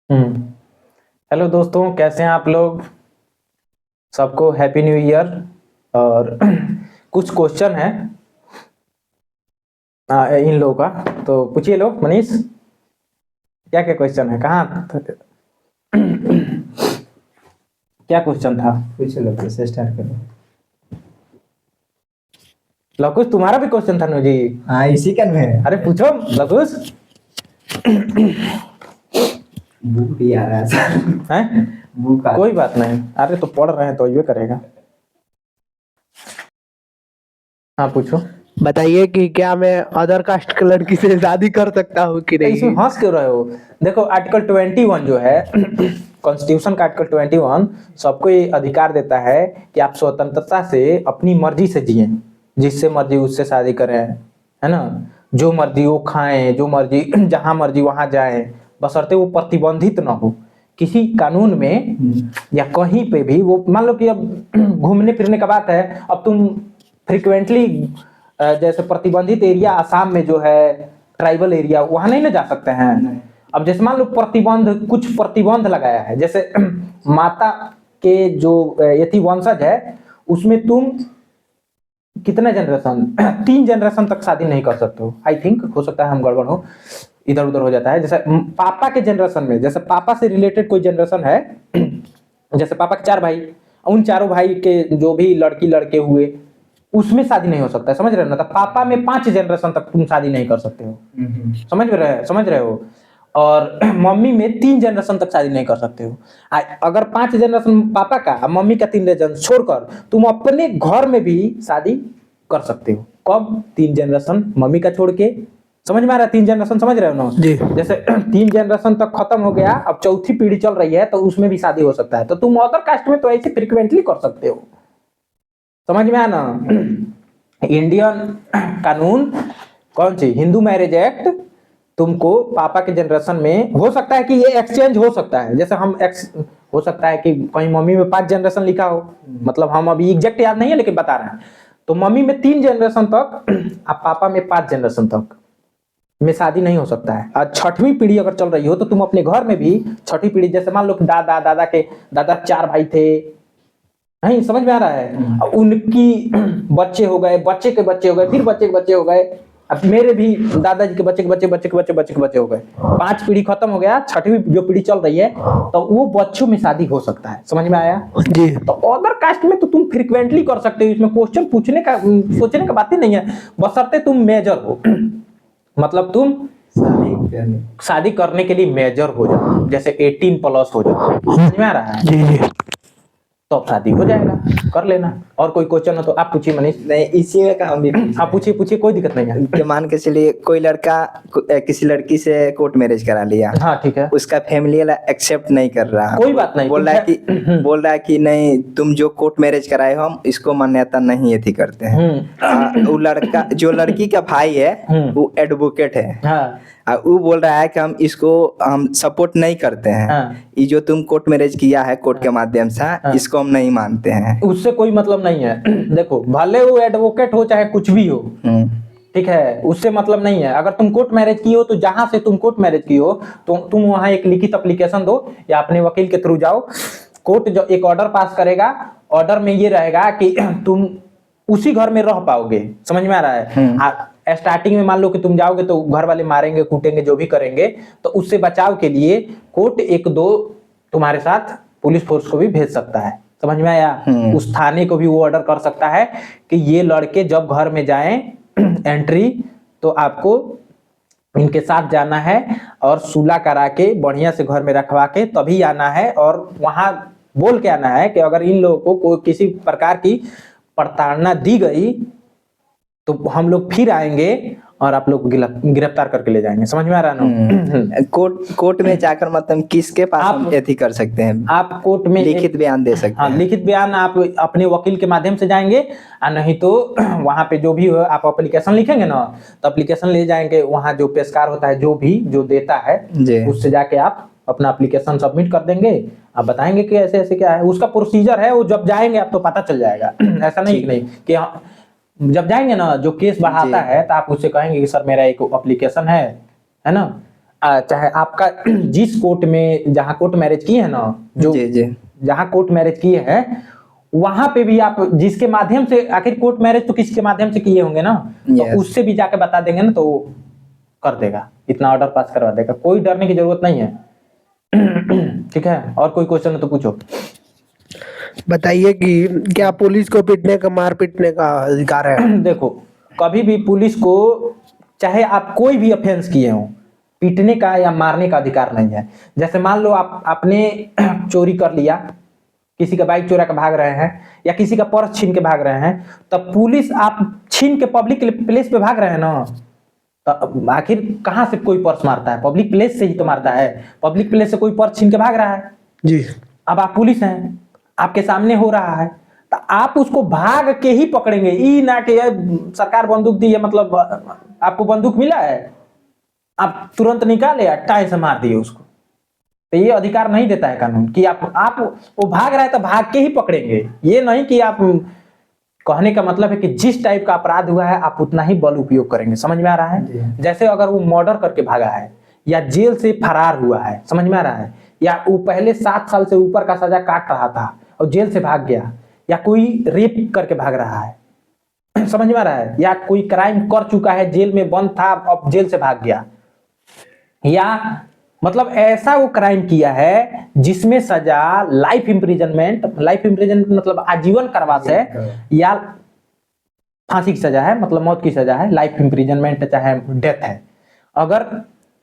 हम्म। Hello दोस्तों, कैसे हैं आप लोग? सबको हैप्पी न्यू ईयर। और कुछ क्वेश्चन है इन लोगों का, तो पूछिए लो। मनीष, क्या क्या क्वेश्चन है? कहाँ क्या क्वेश्चन था? पूछ लो, कैसे स्टार्ट करो। लकुश, तुम्हारा भी क्वेश्चन था ना जी? हाँ, इसी का में अरे पूछो लकुश। बुक भी आ रहा है। हैं? बुक कोई बात नहीं, अरे तो पढ़ रहे हैं तो ये करेगा। हाँ पूछो। बताइए कि क्या मैं अदर कास्ट की लड़की से शादी कर सकता हूँ कि इसमें नहीं। हंस क्यों रहे हो? देखो, आर्टिकल 21 जो है कॉन्स्टिट्यूशन का आर्टिकल 21 सबको ये अधिकार देता है कि आप स्वतंत्रता से अपनी मर्जी से जिए, जिससे मर्जी उससे शादी करें, है ना? जो मर्जी वो खाएं, जो मर्जी जहां मर्जी वहां जाएं, बशर्ते वो प्रतिबंधित ना हो किसी कानून में या कहीं पे भी। वो मान लो कि अब घूमने फिरने का बात है, अब तुम फ्रिक्वेंटली जैसे प्रतिबंधित एरिया आसाम में जो है, ट्राइबल एरिया, वहां नहीं ना जा सकते हैं। अब जैसे मान लो प्रतिबंध, कुछ प्रतिबंध लगाया है, जैसे माता के जो यथी वंशज है, उसमें तुम कितना जनरेशन 3 जनरेशन तक शादी नहीं कर सकते हो। आई थिंक, हो सकता है हम गड़बड़ हो, इधर उधर हो जाता है। जैसे पापा के जनरेशन में, जैसे पापा से रिलेटेड कोई जनरेशन है जैसे पापा के 4 भाई, उन चारों भाई के जो भी लड़की लड़के हुए, उसमें शादी नहीं हो सकता है। समझ रहे हो ना? तो पापा में 5 जनरेशन तक तुम शादी नहीं कर सकते हो। समझ रहे हो? और मम्मी में 3 जनरेशन तक शादी नहीं कर सकते हो। अगर 5 जनरेशन पापा का और मम्मी का 3 जनरेशन छोड़कर तुम अपने घर में भी शादी कर सकते हो। कब? 3 जनरेशन मम्मी का छोड़ के। समझ में आ रहा है? 3 जनरेशन समझ रहे हो ना जी। जैसे 3 जनरेशन तक खत्म हो गया, अब चौथी पीढ़ी चल रही है, तो उसमें भी शादी हो सकता है। तो तुम अदर कास्ट में तो ऐसे फ्रिक्वेंटली कर सकते हो। समझ में आया ना? इंडियन कानून कौन सी, हिंदू मैरिज एक्ट, तुमको पापा के जनरेशन में हो सकता है कि ये एक्सचेंज हो सकता है। जैसे हम हो सकता है कि कहीं मम्मी में 5 जनरेशन लिखा हो, मतलब हम अभी एग्जैक्ट याद नहीं है लेकिन बता रहे हैं। तो मम्मी में 3 जनरेशन तक अब पापा में 5 जनरेशन तक में शादी नहीं हो सकता है। और 6वीं पीढ़ी अगर चल रही हो तो तुम अपने घर में भी 6वीं पीढ़ी, जैसे मान लो कि दादा दादा के दादा 4 भाई थे, नहीं समझ में आ रहा है? अब उनकी बच्चे हो गए, बच्चे के बच्चे हो गए, फिर बच्चे के बच्चे हो गए, अब मेरे भी दादाजी के बच्चे के बच्चे, बच्चे के बच्चे, बच्चे के बच्चे हो गए। 5 पीढ़ी खत्म हो गया, 6वीं जो पीढ़ी चल रही है, तो वो बच्चों में शादी हो सकता है। समझ में आया? जी। तो अदर कास्ट में तो तुम फ्रिक्वेंटली कर सकते हो। इसमें क्वेश्चन पूछने का, सोचने का बात ही नहीं है, बशर्ते तुम मेजर हो मतलब तुम शादी करने के लिए मेजर हो जाओ, जैसे 18+ हो जाओ। समझ में आ रहा है? जी जी। तो अब शादी हो जाएगा, कर लेना। और कोई क्वेश्चन हो तो आप पूछिए मनीष। नहीं, इसी में का हम भी आप पूछिए पूछिए, कोई दिक्कत नहीं है। कि मान के चलिए कोई लड़का किसी लड़की से कोर्ट मैरिज करा लिया। हाँ ठीक है, उसका फैमिली वाला एक्सेप्ट नहीं कर रहा। कोई बात नहीं। बोल रहा है कि नहीं, तुम जो कोर्ट मैरिज कराए हो हम इसको मान्यता नहीं एथी करते हैं। वो लड़का, जो लड़की का भाई है, वो एडवोकेट है। हाँ वो बोल रहा है कि हम सपोर्ट नहीं करते हैं। हाँ। ये जो तुम कोर्ट मैरिज किया है कोर्ट के माध्यम से, इसको हम नहीं मानते हैं। उससे कोई मतलब नहीं है। देखो, भले वो एडवोकेट हो चाहे कुछ भी हो, ठीक है, उससे मतलब नहीं है। अगर तुम कोर्ट मैरिज की हो तो जहां से तुम कोर्ट मैरिज की हो, तो तुम वहां एक लिखित एप्लीकेशन दो या अपने वकील के थ्रू जाओ। कोर्ट जो एक ऑर्डर पास करेगा, ऑर्डर में ये रहेगा कि तुम उसी घर में रह पाओगे। समझ में आ रहा है? स्टार्टिंग में मान लो कि तुम जाओगे तो घर वाले मारेंगे कूटेंगे जो भी करेंगे, तो उससे बचाव के लिए कोर्ट 1-2 तुम्हारे साथ पुलिस फोर्स को भी भेज सकता है। समझ में आया? उस थाने को भी वो ऑर्डर कर सकता है कि ये लड़के जब घर में जाएं एंट्री, तो आपको इनके साथ जाना है और सुलह करा के बढ़िया से घर में रखवा के तभी आना है। और वहां बोल के आना है कि अगर इन लोगों को किसी प्रकार की प्रताड़ना दी गई तो हम लोग फिर आएंगे और आप लोग गिरफ्तार करके ले जाएंगे। समझ में आ रहा है ना? कोर्ट में जाकर मतलब किसके पास हम एथी कर सकते हैं? आप कोर्ट में लिखित बयान दे सकते हैं। हाँ, लिखित बयान आप अपने वकील के माध्यम से जाएंगे, और नहीं तो वहां पे जो भी हो, आप एप्लीकेशन लिखेंगे ना, तो एप्लीकेशन ले जाएंगे, वहां जो पेशकार होता है, जो भी जो देता है, उससे जाके आप अपना एप्लीकेशन सबमिट कर देंगे। आप बताएंगे कि ऐसे ऐसे क्या है, उसका प्रोसीजर है, वो जब जाएंगे आप तो पता चल जाएगा। ऐसा नहीं कि जब जाएंगे ना, जो केस बढ़ाता है तो आप उससे कहेंगे कि सर मेरा एक एप्लीकेशन है ना, चाहे आपका जिस कोर्ट में जहाँ कोर्ट मैरिज की है ना, जो जी जी जहाँ कोर्ट मैरिज किए हैं वहां पे भी आप जिसके माध्यम से, आखिर कोर्ट मैरिज तो किसी के माध्यम से किए होंगे ना, तो Yes. उससे भी जाके बता देंगे ना तो वो कर देगा, इतना ऑर्डर पास करवा देगा, कोई डरने की जरूरत नहीं है। ठीक है, और कोई क्वेश्चन है तो पूछो। बताइए कि क्या पुलिस को पीटने का, मार पीटने का अधिकार है? देखो, कभी भी पुलिस को, चाहे आप कोई भी ऑफेंस किए हो, पीटने का या मारने का अधिकार नहीं है। जैसे मान लो आपने चोरी कर लिया, किसी का बाइक चोरा के भाग रहे हैं या किसी का पर्स छीन के भाग रहे हैं, तब पुलिस, आप छीन के पब्लिक प्लेस पे भाग रहे हैं ना, तो आखिर कहाँ से कोई पर्स मारता है? पब्लिक प्लेस से ही तो मारता है। पब्लिक प्लेस से कोई पर्स छीन के भाग रहा है, जी। अब आप पुलिस हैं, आपके सामने हो रहा है, तो आप उसको भाग के ही पकड़ेंगे, ई ना कि सरकार बंदूक दी है, मतलब आपको बंदूक मिला है, आप तुरंत निकाले टाई से मार दिए उसको। तो ये अधिकार नहीं देता है कानून कि आप वो भाग रहा है तो भाग के ही पकड़ेंगे। ये नहीं कि आप, कहने का मतलब है कि जिस टाइप का अपराध हुआ है आप उतना ही बल उपयोग करेंगे। समझ में आ रहा है? जैसे अगर वो मर्डर करके भागा है या जेल से फरार हुआ है, समझ में आ रहा है, या वो पहले 7 साल से ऊपर का सजा काट रहा था और जेल से भाग गया, या कोई रेप करके भाग रहा है, समझ में आ रहा है, या कोई क्राइम कर चुका है, जेल में बंद था अब जेल से भाग गया, या मतलब ऐसा वो क्राइम किया है जिसमें सजा लाइफ इम्प्रिजनमेंट मतलब आजीवन कारावास है, या फांसी की सजा है, मतलब मौत की सजा है, लाइफ इम्प्रिजनमेंट चाहे डेथ है। अगर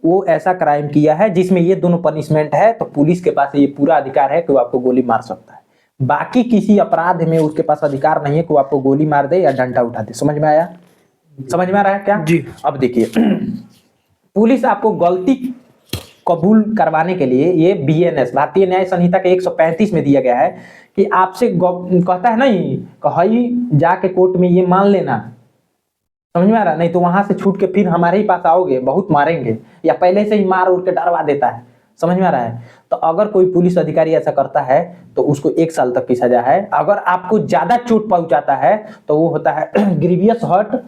वो ऐसा क्राइम किया है जिसमें ये दोनों पनिशमेंट है, तो पुलिस के पास ये पूरा अधिकार है कि वो आपको गोली मार सकता है। बाकी किसी अपराध में उसके पास अधिकार नहीं है कि वो आपको गोली मार दे या डंडा उठा दे। समझ में आया? समझ में आ रहा है क्या? जी। अब देखिए, पुलिस आपको गलती कबूल करवाने के लिए, ये बीएनएस भारतीय न्याय संहिता के 135 में दिया गया है कि आपसे कहता है नहीं, कहीं जाके कोर्ट में ये मान लेना, समझ में आ रहा, नहीं तो वहां से छूट के फिर हमारे ही पास आओगे, बहुत मारेंगे, या पहले से ही मार उड़ के डरवा देता है। समझ में आ रहा है? तो अगर कोई पुलिस अधिकारी ऐसा करता है तो उसको 1 साल तक की सजा है। अगर आपको ज्यादा चोट पहुंचाता है तो वो होता है ग्रीवियस हर्ट,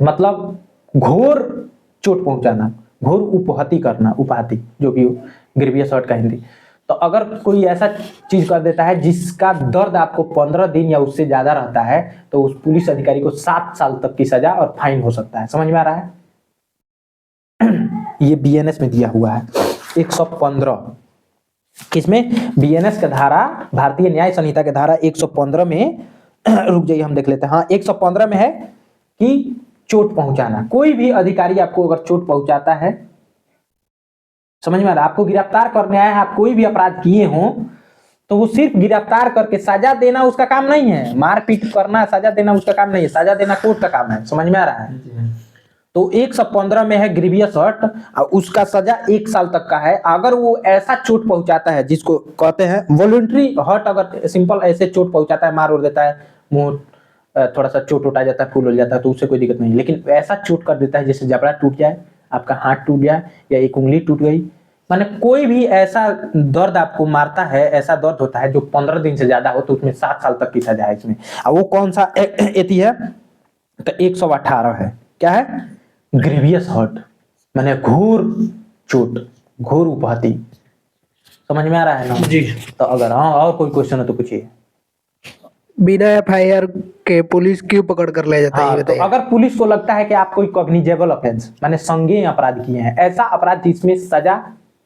मतलब घोर चोट पहुंचाना, घोर उपहति करना, उपहति जो भी हो, ग्रीवियस हर्ट का हिंदी। तो अगर कोई ऐसा चीज कर देता है जिसका दर्द आपको 15 दिन या उससे ज्यादा रहता है, तो उस पुलिस अधिकारी को 7 साल तक की सजा और फाइन हो सकता है। समझ में आ रहा है? ये बीएनएस में दिया हुआ है 115। किसमें? बीएनएस का धारा, भारतीय न्याय संहिता के धारा 115 में रुक जाइए, हम देख लेते हैं। हाँ, 115 में है कि चोट पहुंचाना, कोई भी अधिकारी आपको अगर चोट पहुंचाता है, समझ में आ रहा है, आपको गिरफ्तार करने आया है, आप कोई भी अपराध किए हो, तो वो सिर्फ गिरफ्तार करके सजा देना उसका काम नहीं है, मारपीट करना सजा देना उसका काम नहीं है, सजा देना कोर्ट का काम है। समझ में आ रहा है? तो 115 में है ग्रीवियस हर्ट, और उसका सजा 1 साल तक का है। अगर वो ऐसा चोट पहुंचाता है जिसको कहते हैं वॉलंटरी हर्ट, अगर सिंपल ऐसे चोट पहुंचाता है, मार उड़ देता है, मुंह थोड़ा सा चोट उठा जाता है, फूल हो जाता है, तो उससे कोई दिक्कत नहीं। लेकिन ऐसा चोट कर देता है जैसे जबड़ा टूट जाए, आपका हाथ टूट जाए, या एक उंगली टूट गई, माने कोई भी ऐसा दर्द आपको मारता है, ऐसा दर्द होता है जो 15 दिन से ज्यादा हो, तो उसमें 7 साल तक की सजा है इसमें। और वो कौन सा एती है? तो 118 है। क्या है? ग्रीवियस हर्ट, माने घोर चोट, घोर उपहति। समझ में आ रहा है ना? जी। तो अगर हाँ और कोई क्वेश्चन है तो पूछिए। बिना एफआईआर के पुलिस क्यों पकड़ कर ले जाता है, हाँ, ये तो बताइए। अगर पुलिस को लगता है कि आप कोई कॉग्निजेबल ऑफेंस, माने संज्ञेय अपराध किए हैं, ऐसा अपराध जिसमें सजा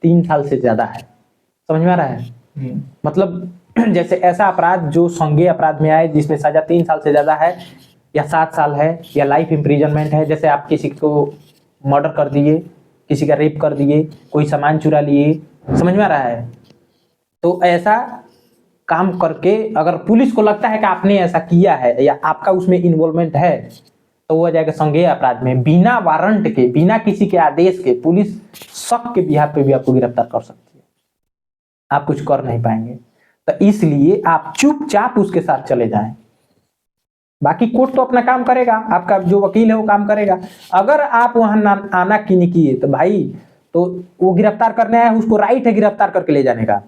3 साल से ज्यादा है, समझ में आ रहा है? मतलब जैसे ऐसा अपराध जो संज्ञेय अपराध में आए जिसमें सजा 3 साल से ज्यादा है, या 7 साल है, या लाइफ इम्प्रिजनमेंट है, जैसे आप किसी को मर्डर कर दिए, किसी का रेप कर दिए, कोई सामान चुरा लिए, समझ में आ रहा है? तो ऐसा काम करके अगर पुलिस को लगता है कि आपने ऐसा किया है या आपका उसमें इन्वॉल्वमेंट है, तो वो जाएगा संज्ञेय अपराध में। बिना वारंट के, बिना किसी के आदेश के पुलिस शक के बिहार पे भी आपको गिरफ्तार कर सकती है, आप कुछ कर नहीं पाएंगे। तो इसलिए आप चुपचाप उसके साथ चले जाएं। बाकी कोर्ट तो अपना काम करेगा, आपका जो वकील है वो काम करेगा। अगर आप वहां आना की नहीं किए तो भाई, तो वो गिरफ्तार करने आया, उसको राइट है गिरफ्तार करके ले जाने का।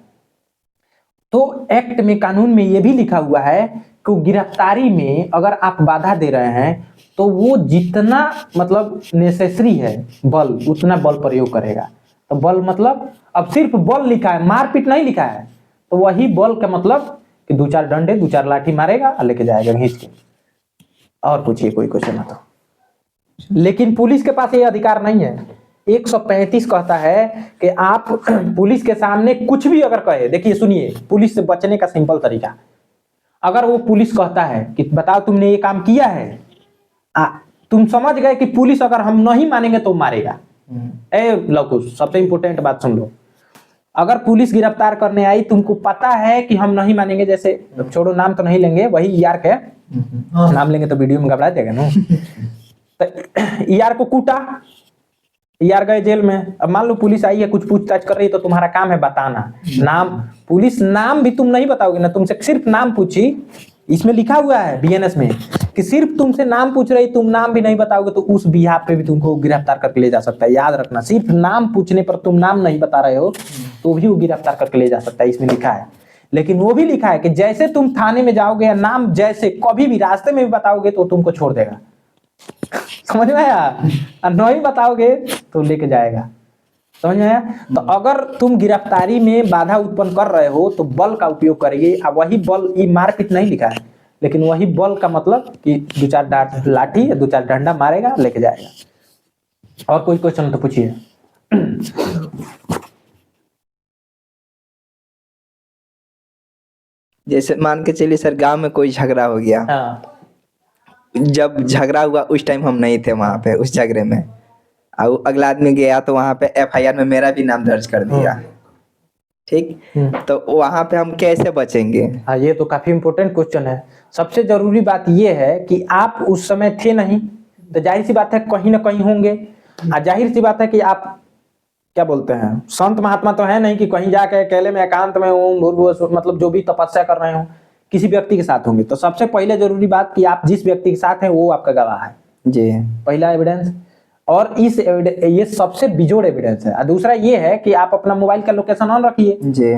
तो एक्ट में, कानून में ये भी लिखा हुआ है कि गिरफ्तारी में अगर आप बाधा दे रहे हैं तो वो जितना मतलब नेसेसरी है बल, उतना बल प्रयोग करेगा। तो बल मतलब अब सिर्फ बल लिखा है, मारपीट नहीं लिखा है, तो वही बल का मतलब कि 2-4 डंडे 2-4 लाठी मारेगा और लेके जाएगा घींच के। और पूछिए कोई क्वेश्चन है तो। लेकिन पुलिस के पास ये अधिकार नहीं है। 135 कहता है कि आप पुलिस के सामने कुछ भी अगर कहे, देखिए सुनिए, पुलिस से बचने का सिंपल तरीका, अगर वो पुलिस कहता है कि बताओ तुमने ये काम किया है, तुम समझ गए कि पुलिस अगर हम नहीं मानेंगे तो मारेगा। ए लवकुश, सबसे इंपोर्टेंट बात सुन लो, अगर पुलिस गिरफ्तार करने आई, तुमको पता है कि हम नहीं मानेंगे, जैसे छोड़ो नाम तो नहीं लेंगे, वही यार के नाम लेंगे तो वीडियो में घबरा जाएगा ना। तो यार को कूटा, यार गए जेल में। अब मान लो पुलिस आई है, कुछ पूछताछ कर रही है, तो तुम्हारा काम है बताना नाम। पुलिस नाम भी तुम नहीं बताओगे ना, तुमसे सिर्फ नाम पूछी, इसमें लिखा हुआ है बीएनएस में कि सिर्फ तुमसे नाम पूछ रही, तुम नाम भी नहीं बताओगे तो उस बिहाफ पे भी तुमको गिरफ्तार करके ले जा सकता है। याद रखना, सिर्फ नाम पूछने पर तुम नाम नहीं बता रहे हो तो भी वो गिरफ्तार करके ले जा सकता है, इसमें लिखा है। लेकिन वो भी लिखा है कि जैसे तुम थाने में जाओगे या नाम जैसे कभी भी रास्ते में भी बताओगे तो तुमको छोड़ देगा। समझ में आया? और नहीं बताओगे तो लेके जाएगा। समझ में आया? तो अगर तुम गिरफ्तारी में बाधा उत्पन्न कर रहे हो तो बल का उपयोग करेंगे। अब वही बल, ये मारपीट नहीं लिखा है, लेकिन वही बल का मतलब कि 2-4 लाठी या 2-4 डंडा मारेगा, लेके जाएगा। और कोई क्वेश्चन तो पूछिए। जैसे मान के चलिए सर, गांव में कोई झगड़ा हो गया, हाँ, जब झगड़ा हुआ उस टाइम हम नहीं थे वहां पे उस झगड़े में, और अगला आदमी गया तो वहां पे एफआईआर में मेरा भी नाम दर्ज कर दिया, ठीक, तो वहां पे हम कैसे बचेंगे? हाँ, ये तो काफी इंपॉर्टेंट क्वेश्चन है। सबसे जरूरी बात ये है कि आप उस समय थे नहीं, तो जाहिर सी बात है कहीं ना कहीं होंगे। जाहिर सी बात है कि आप क्या बोलते हैं, संत महात्मा तो है नहीं कि कहीं जाके अकेले में एकांत में मतलब जो भी तपस्या कर रहे हो, किसी व्यक्ति के साथ होंगे। तो सबसे पहले जरूरी बात कि आप जिस व्यक्ति के साथ हैं वो आपका गवाह है जी, पहला एविडेंस। और ये सबसे बिजोड़ एविडेंस है। दूसरा ये है कि आप अपना मोबाइल का लोकेशन ऑन रखिए जी।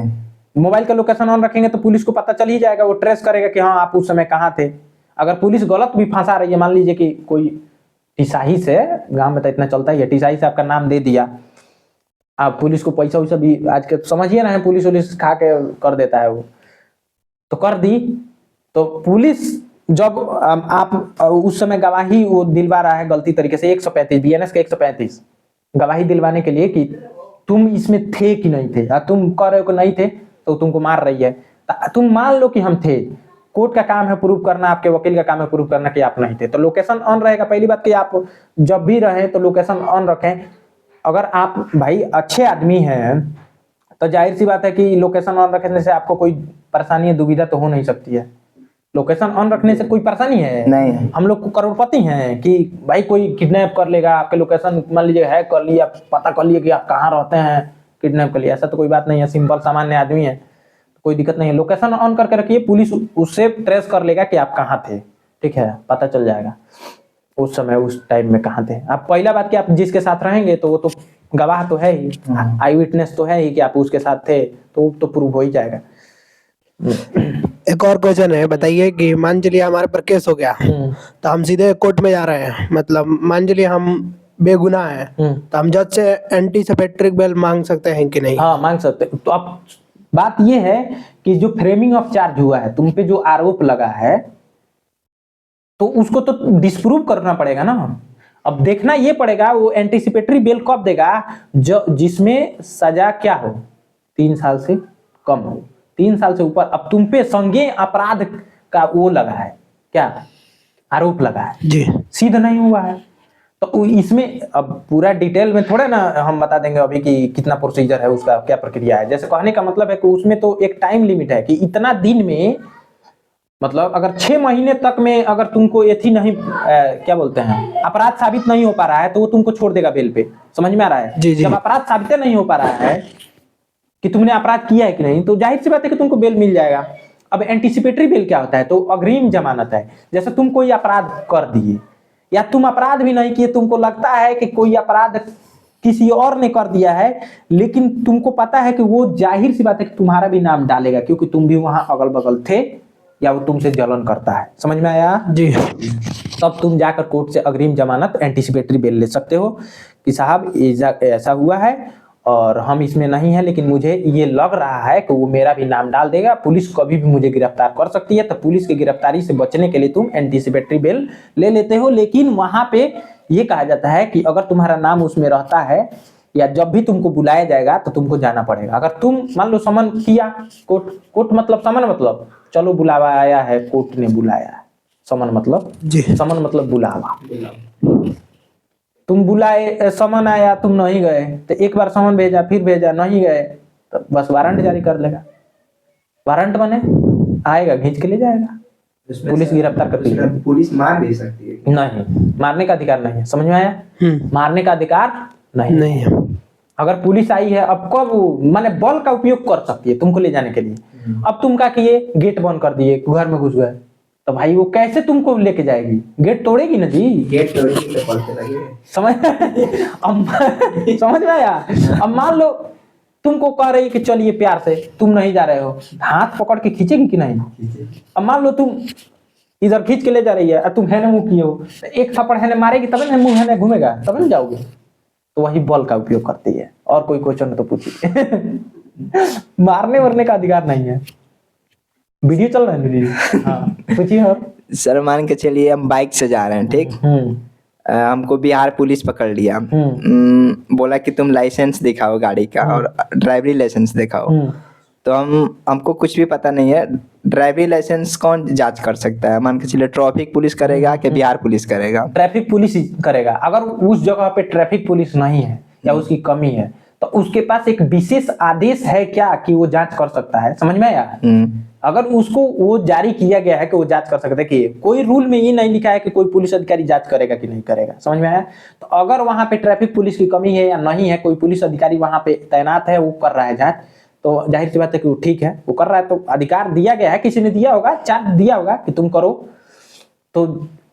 मोबाइल का लोकेशन ऑन रखेंगे तो पुलिस को पता चल ही जाएगा, वो ट्रेस करेगा कि हाँ आप उस समय कहाँ थे। अगर पुलिस गलत भी फंसा रही है, मान लीजिए कि कोई टिसाही से, गांव में तो इतना चलता ही है, टिसाही से आपका नाम दे दिया, आप पुलिस को पैसा वैसा भी आज के समझिए ना, पुलिस खा के कर देता है, वो तो कर दी। तो पुलिस जब आप उस समय गवाही वो दिलवा रहा है गलती तरीके से, 135 बीएनएस का 135 गवाही दिलवाने के लिए कि तुम इसमें थे कि नहीं थे, तुम कह रहे हो कि नहीं थे तो तुमको मार रही है, तुम मान लो कि हम थे। कोर्ट का काम है प्रूव करना, आपके वकील का काम है प्रूव करना कि आप नहीं थे। तो लोकेशन ऑन रहेगा। पहली बात कि आप जब भी रहे तो लोकेशन ऑन रखें। अगर आप भाई अच्छे आदमी हैं तो जाहिर सी बात है कि लोकेशन ऑन रखने से आपको कोई परेशानी या दुविधा तो हो नहीं सकती है। लोकेशन ऑन रखने से कोई परेशानी है नहीं। हम लोग को करोड़पति हैं कि भाई कोई किडनैप कर लेगा आपके लोकेशन, मान लीजिए हैक कर लिया, पता कर लिया कि आप कहाँ रहते हैं, किडनैप कर लिया, ऐसा तो कोई बात नहीं है। सिंपल सामान्य आदमी है, कोई दिक्कत नहीं है। लोकेशन ऑन करके रखिए, पुलिस उससे ट्रेस कर लेगा कि आप कहाँ थे, ठीक है, पता चल जाएगा उस समय उस टाइम में कहाँ थे आप। पहला बात कि आप जिसके साथ रहेंगे तो वो तो गवाह तो है ही, आई विटनेस तो है ही कि आप उसके साथ थे, तो प्रूव हो ही जाएगा। एक और क्वेश्चन है, बताइए कि मान चलिए हमारे पर केस हो गया तो हम सीधे कोर्ट में जा रहे हैं, मतलब मान चलिए हम बेगुनाह हैं, तो हम जज से एंटीसिपेट्रिक बेल मांग सकते हैं कि नहीं? हाँ, मांग सकते। तो अब बात ये है कि जो फ्रेमिंग ऑफ चार्ज हुआ है, तुम पे जो आरोप लगा है, तो उसको तो डिस्प्रूव करना पड़ेगा ना। अब देखना ये पड़ेगा वो एंटीसिपेटरी बेल कब देगा, जो जिसमें सजा क्या हो, 3 साल से कम हो, 3 साल से ऊपर। अब तुम पे संज्ञेय अपराध का वो लगा है, क्या आरोप लगा है जी, सिद्ध नहीं हुआ है। तो इसमें अब पूरा डिटेल में थोड़ा ना हम बता देंगे अभी कि कितना प्रोसीजर है, उसका क्या प्रक्रिया है। जैसे कहने का मतलब है कि उसमें तो एक टाइम लिमिट है कि इतना दिन में, मतलब अगर 6 महीने तक में अगर तुमको एथी नहीं क्या बोलते हैं अपराध साबित नहीं हो पा रहा है तो वो तुमको छोड़ देगा बेल पे। समझ में आ रहा है? जी, जी। जब अपराध साबित नहीं हो पा रहा है कि तुमने अपराध किया है कि नहीं, तो जाहिर सी बात है कि तुमको बेल मिल जाएगा। अब एंटीसिपेटरी बेल क्या होता है, तो अग्रिम जमानत है। जैसे तुम कोई अपराध कर दिए या तुम अपराध भी नहीं किए, तुमको लगता है कि कोई अपराध किसी और ने कर दिया है, लेकिन तुमको पता है कि वो जाहिर सी बात है कि तुम्हारा भी नाम डालेगा क्योंकि तुम भी वहां अगल बगल थे या वो तुमसे जलन करता है। समझ में आया जी? तब तुम जाकर कोर्ट से अग्रिम जमानत एंटीसिपेटरी बेल ले सकते हो कि साहब ऐसा हुआ है और हम इसमें नहीं है, लेकिन मुझे ये लग रहा है कि वो मेरा भी नाम डाल देगा, पुलिस कभी भी मुझे गिरफ्तार कर सकती है। तो पुलिस की गिरफ्तारी से बचने के लिए तुम एंटीसिपेटरी बेल ले लेते हो। लेकिन वहां पे ये कहा जाता है कि अगर तुम्हारा नाम उसमें रहता है या जब भी तुमको बुलाया जाएगा तो तुमको जाना पड़ेगा। अगर तुम मान लो समन किया, कोर्ट मतलब समन मतलब चलो बुलावा आया है, कोर्ट ने बुलाया है, समन मतलब जी। समन मतलब बुलावा। तुम बुलाए, समन आया, तुम नहीं गए, तो एक बार समन भेजा, फिर भेजा, नहीं गए, तो बस वारंट जारी कर लेगा। वारंट बने आएगा, खींच के ले जाएगा, पुलिस गिरफ्तार करती है। पुलिस मार भी सकती है? नहीं, मारने का अधिकार नहीं है, समझ में आया? मारने का अधिकार नहीं है। अगर पुलिस आई है, अब कब माने बल का उपयोग कर सकती है तुमको ले जाने के लिए। अब तुम क्या किए, गेट बंद कर दिए, घर में घुस गए, तो भाई वो कैसे तुमको लेके जाएगी? गेट तोड़ेगी ना जी, गेट तोड़ेगी तो पलटे लगेगा। समझ समझ में आया? अब मान लो तुमको कह रही कि चलिए प्यार से, तुम नहीं जा रहे हो, हाथ पकड़ के खींचेगी कि नहीं? अब मान लो तुम इधर खींच के ले जा रही है और तुम हैने मुंह किए हो, तो एक थप्पड़ हैने मारेगी तब ना मुंह हैने घूमेगा, तब ना जाओगे। तो वही बल का उपयोग करती है। और कोई क्वेश्चन तो पूछिए। मारने वरने का अधिकार नहीं है। वीडियो चल रहा है मेरी। हाँ पूछिए। और सर मान के चलिए हम बाइक से जा रहे हैं, ठीक? हमको बिहार पुलिस पकड़ लिया, बोला कि तुम लाइसेंस दिखाओ गाड़ी का और ड्राइवरी लाइसेंस दिखाओ। तो हमको कुछ भी पता नहीं है, ड्राइवरी लाइसेंस कौन जांच कर सकता है? मान के चलिए ट्रैफिक पुलिस करेगा कि बिहार पुलिस करेगा? ट्रैफिक पुलिस ही करेगा। अगर उस जगह पे ट्रैफिक पुलिस नहीं है या उसकी कमी है, तो उसके पास एक विशेष आदेश है क्या कि वो जांच कर सकता है, समझ में आया? अगर उसको वो जारी किया गया है कि वो जांच कर सकता है, कि कोई रूल में ये नहीं लिखा है कि कोई पुलिस अधिकारी जांच करेगा कि नहीं करेगा, समझ में आया? तो अगर वहां पे ट्रैफिक पुलिस की कमी है या नहीं है, कोई पुलिस अधिकारी वहां पे तैनात है, वो कर रहा है जांच, तो जाहिर सी बात है कि वो ठीक है, वो कर रहा है, तो अधिकार दिया गया है, किसी ने दिया होगा, चार्ज दिया होगा कि तुम करो। तो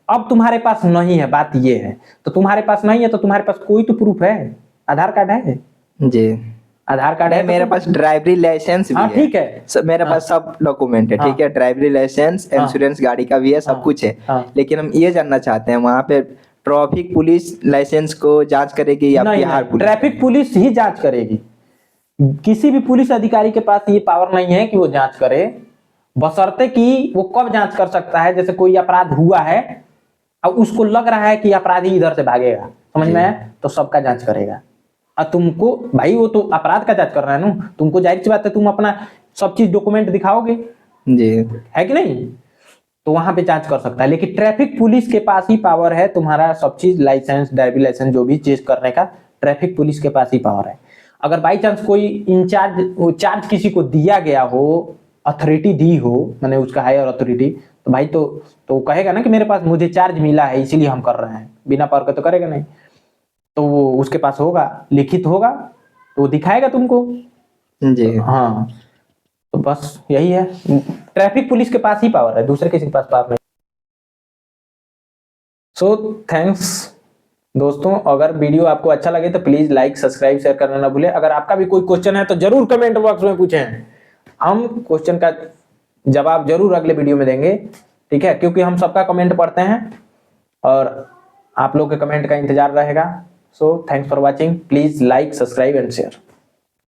अब तुम्हारे पास नहीं है, बात ये है। तो तुम्हारे पास नहीं है तो तुम्हारे पास कोई तो प्रूफ है, आधार कार्ड है जी, आधार कार्ड है, मेरे पास ड्राइवरी लाइसेंस भी हाँ है। ठीक है, सब मेरे पास सब डॉक्यूमेंट है, ठीक है, ड्राइवरी लाइसेंस, इंश्योरेंस गाड़ी का भी है, सब कुछ है। लेकिन हम ये जानना चाहते हैं वहाँ पे ट्रैफिक पुलिस लाइसेंस को जांच करेगी या बिहार पुलिस? ट्रैफिक पुलिस ही जांच करेगी। किसी भी पुलिस अधिकारी के पास ये पावर नहीं है कि वो जांच करे, बशर्ते कि वो कब जांच कर सकता है, जैसे कोई अपराध हुआ है और उसको लग रहा है कि अपराधी इधर से भागेगा, समझ में आया? तो सबका जांच करेगा। और तुमको भाई वो तो अपराध का जांच कर रहा है ना, तुमको जाहिर सी बात है तुम अपना सब चीज डॉक्यूमेंट दिखाओगे जी, है कि नहीं? तो वहां पे जांच कर सकता है। लेकिन ट्रैफिक पुलिस के पास ही पावर है तुम्हारा सब चीज, लाइसेंस, ड्राइविंग लाइसेंस, जो भी चीज करने का ट्रैफिक पुलिस के पास ही पावर है। अगर बाई चांस कोई चार्ज किसी को दिया गया हो, अथॉरिटी दी हो, मैंने उसका हायर अथॉरिटी, तो भाई तो कहेगा ना कि मेरे पास मुझे चार्ज मिला है इसीलिए हम कर रहे हैं, बिना पावर के तो करेगा नहीं। तो वो उसके पास होगा, लिखित होगा, तो वो दिखाएगा तुमको जी। हाँ, तो बस यही है, ट्रैफिक पुलिस के पास ही पावर है, दूसरे किसी के पास पावर नहीं। सो थैंक्स दोस्तों, अगर वीडियो आपको अच्छा लगे तो प्लीज लाइक, सब्सक्राइब, शेयर करना ना भूलें। अगर आपका भी कोई क्वेश्चन है तो जरूर कमेंट बॉक्स में पूछें, हम क्वेश्चन का जवाब जरूर अगले वीडियो में देंगे, ठीक है? क्योंकि हम सबका कमेंट पढ़ते हैं और आप लोग के कमेंट का इंतजार रहेगा। So thanks for watching, please like, subscribe and share.